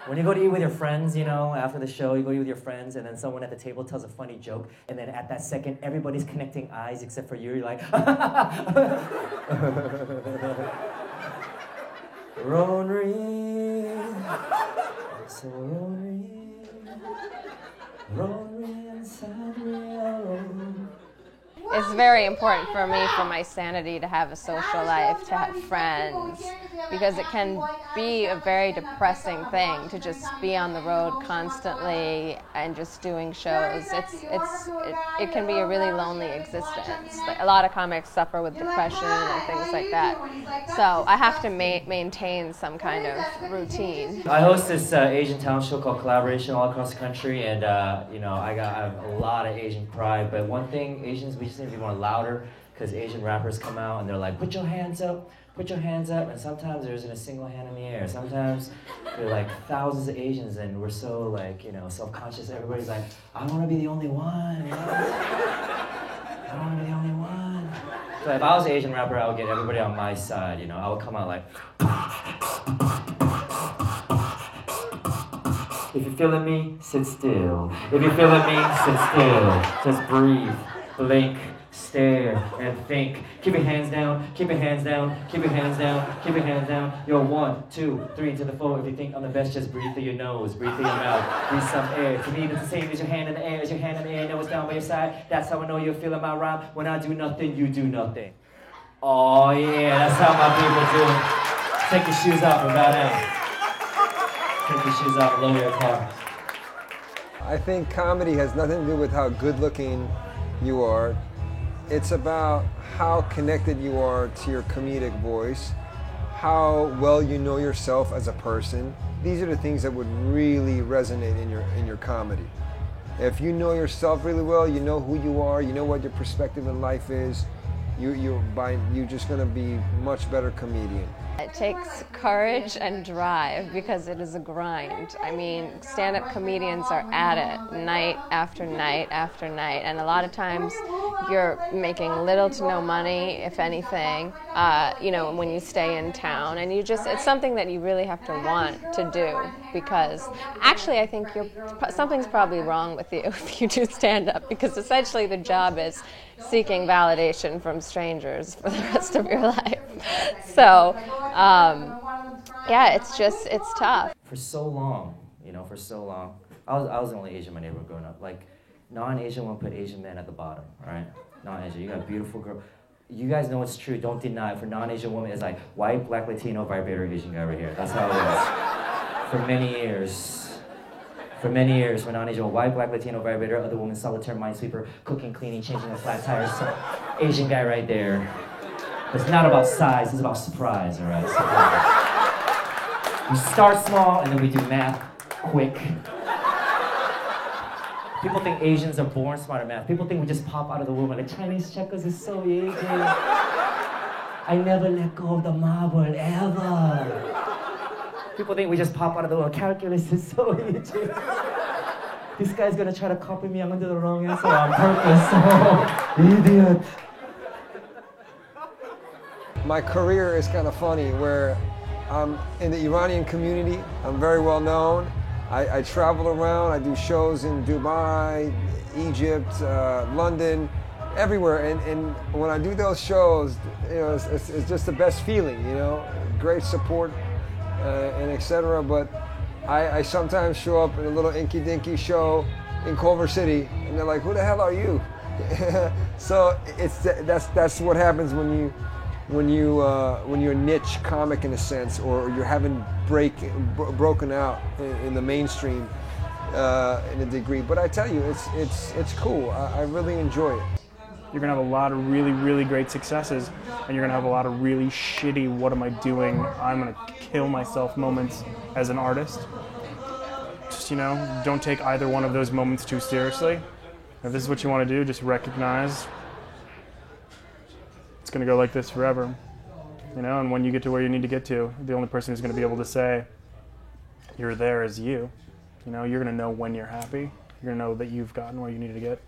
When you go to eat with your friends, you know, after the show, you go eat with your friends, and then someone at the table tells a funny joke, and then at that second, everybody's connecting eyes except for you. You're like, Ronry, so Ronry inside me. It's very important for me, for my sanity, to have a social life, to have friends, because it can be a very depressing thing to just be on the road constantly and just doing shows. It can be a really lonely existence. Like, a lot of comics suffer with depression and things like that. So I have to maintain some kind of routine. I host this Asian talent show called Collaboration all across the country, and you know, I have a lot of Asian pride. But one thing, Asians, we just need to be more louder, because Asian rappers come out and they're like, put your hands up, put your hands up, and sometimes there isn't a single hand in the air. Sometimes there are like thousands of Asians, and we're so like, you know, self-conscious. Everybody's like, I want to be the only one. You know? I want to be the only one. So if I was an Asian rapper, I would get everybody on my side. You know, I would come out like. If you're feeling me, sit still. If you're feeling me, sit still. Just breathe, blink, stare, and think. Keep your hands down, keep your hands down, keep your hands down, keep your hands down. Yo, 1, 2, 3 to the 4. If you think I'm the best, just breathe through your nose, breathe through your mouth, breathe some air. To me, it's the same as your hand in the air, as your hand in the air, know it's down by your side. That's how I know you're feeling my rhyme. When I do nothing, you do nothing. Oh yeah, that's how my people do it. Take your shoes off and bow down. Take your shoes off and lower your car. I think comedy has nothing to do with how good looking you are. It's about how connected you are to your comedic voice, how well you know yourself as a person. These are the things that would really resonate in your comedy. If you know yourself really well, you know who you are, you know what your perspective in life is, you're just going to be a much better comedian. It takes courage and drive, because it is a grind. I mean, stand-up comedians are at it night after night after night, and a lot of times you're making little to no money, if anything, you know, when you stay in town, and it's something that you really have to want to do, because actually I think something's probably wrong with you if you do stand-up, because essentially the job is seeking validation from strangers for the rest of your life. So, yeah, it's tough. For so long, you know, I was the only Asian in my neighborhood growing up. Like, non-Asian women put Asian men at the bottom, right? Non-Asian, you got a beautiful girl. You guys know it's true, don't deny it. For non-Asian women, it's like white, black, Latino, vibrator, Asian guy right here. That's how it was. For many years. For many years, for non-Asian, white, black, Latino, vibrator, other woman, solitaire, minesweeper, cooking, cleaning, changing the flat tires. So, Asian guy right there. It's not about size, it's about surprise, all right? Surprise. We start small, and then we do math quick. People think Asians are born smart at math. People think we just pop out of the womb like Chinese checkers is so easy. I never let go of the marble, ever. People think we just pop out of the womb. Calculus is so easy. This guy's gonna try to copy me. I'm gonna do the wrong answer on purpose. Oh, idiot. My career is kind of funny, where I'm in the Iranian community. I'm very well known. I travel around. I do shows in Dubai, Egypt, London, everywhere. And when I do those shows, you know, it's just the best feeling. You know, great support and etc. But I sometimes show up in a little inky-dinky show in Culver City, and they're like, "Who the hell are you?" So that's what happens when you're a niche comic in a sense, or you're having broken out in the mainstream in a degree. But I tell you, it's cool. I really enjoy it. You're gonna have a lot of really, really great successes, and you're gonna have a lot of really shitty, what am I doing, I'm gonna kill myself moments as an artist. Just, you know, don't take either one of those moments too seriously. If this is what you want to do, just recognize it's going to go like this forever, you know, and when you get to where you need to get to, the only person who's going to be able to say you're there is you. You know, you're going to know when you're happy. You're going to know that you've gotten where you need to get.